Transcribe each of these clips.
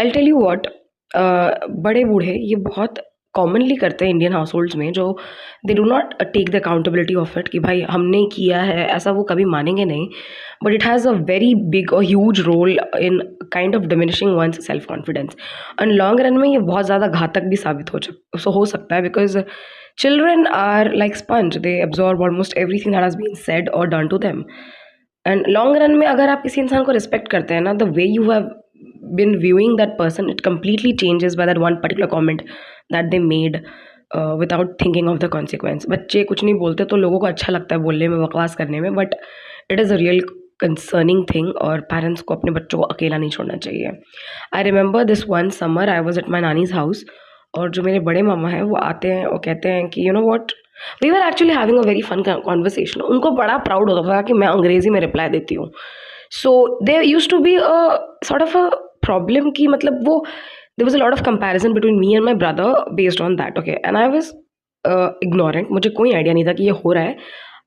I tell you what, बड़े बूढ़े ये बहुत कॉमनली करते हैं इंडियन हाउस होल्ड्स में, जो they do not take the accountability of it कि भाई हमने किया है, ऐसा वो कभी मानेंगे नहीं. But it has a very big और huge role in kind of diminishing one's self confidence. And long run में ये बहुत ज़्यादा घातक भी साबित हो सकता है, because children are like sponge. They absorb almost everything that has been said or done to them. And long run में अगर आप किसी इंसान को रिस्पेक्ट करते हैं ना, the way you have been viewing that person, it completely changes by that one particular comment that they made without thinking of the consequence. बच्चे कुछ नहीं बोलते तो लोगों को अच्छा लगता है बोलने में, बकवास करने में, but it is a real concerning thing. और पेरेंट्स को अपने बच्चों को अकेला नहीं छोड़ना चाहिए. I remember this one summer I was at my nannies house, और जो मेरे बड़े मामा हैं वो आते हैं और कहते हैं कि you know what, we were actually having a very fun conversation. उनको बड़ा प्राउड होता था कि मैं अंग्रेजी में रिप्लाई देती हूँ. So there used to be a sort of a problem कि मतलब वो there was a lot of comparison between me and my brother based on that. Okay, and I was ignorant. मुझे कोई आइडिया नहीं था कि ये हो रहा है.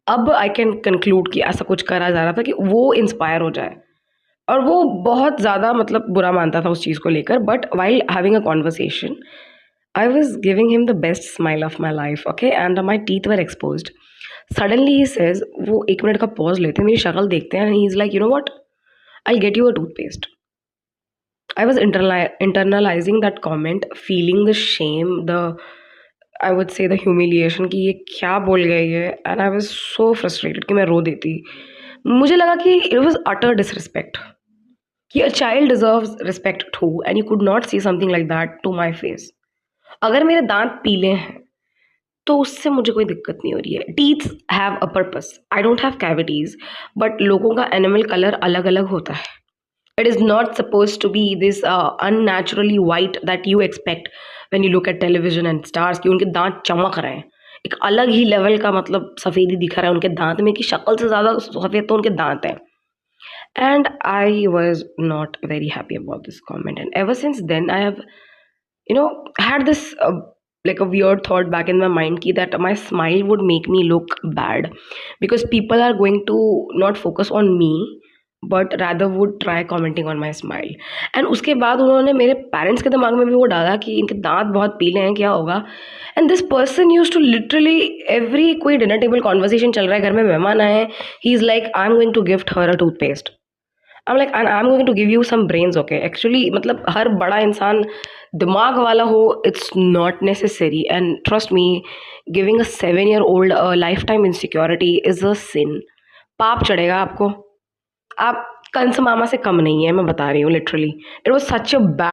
अब आई कैन कंक्लूड कि ऐसा कुछ करा जा रहा था कि वो इंस्पायर हो जाए, और वो बहुत ज़्यादा मतलब बुरा मानता था उस चीज़ को लेकर. But while having a conversation I was giving him the best smile of my life, okay, and my teeth were exposed. Suddenly he says, वो 1 मिनट का पॉज लेते हैं, मेरी शक्ल देखते हैं, and he's like, you know what, I'll get you a toothpaste. I was internalizing that comment, feeling the shame, I would say the humiliation कि ये क्या बोल गए ये, and I was so frustrated कि मैं रो देती. मुझे लगा कि it was utter disrespect, कि a child deserves respect too, and you could not say something like that to my face. अगर मेरे दांत पीले हैं तो उससे मुझे कोई दिक्कत नहीं हो रही है. Teeth have a purpose. I don't have cavities, but लोगों का एनिमल कलर अलग अलग होता है. It is not suppose to be this unnaturally white that you expect when you look at television and stars, कि उनके दांत चमक रहे हैं. एक अलग ही लेवल का मतलब सफ़ेदी दिख रहा है उनके दांत में, कि शक्ल से ज़्यादा सफ़ेद तो उनके दांत हैं. And I was not very happy about this comment, and ever since then I have had this like a weird thought back in my mind ki that my smile would make me look bad, because people are going to not focus on me but rather would try commenting on my smile. And उसके बाद उन्होंने मेरे parents के दिमाग में भी वो डाला कि इनके दांत बहुत पीले हैं, क्या होगा. And this person use to literally every कोई डिनर टेबल कॉन्वर्सेशन चल रहा है, घर में मेहमान आए हैं, he is like I am going to gift her a toothpaste. I'm like, and I'm going to give you some brains, okay? Actually, मतलब हर बड़ा इंसान दिमाग वाला हो, it's not necessary. And trust me, giving a 7-year-old a lifetime insecurity is a sin. पाप चढ़ेगा आपको. आप कंस मामा से कम नहीं है, मैं बता रही हूँ, literally. It was such a bad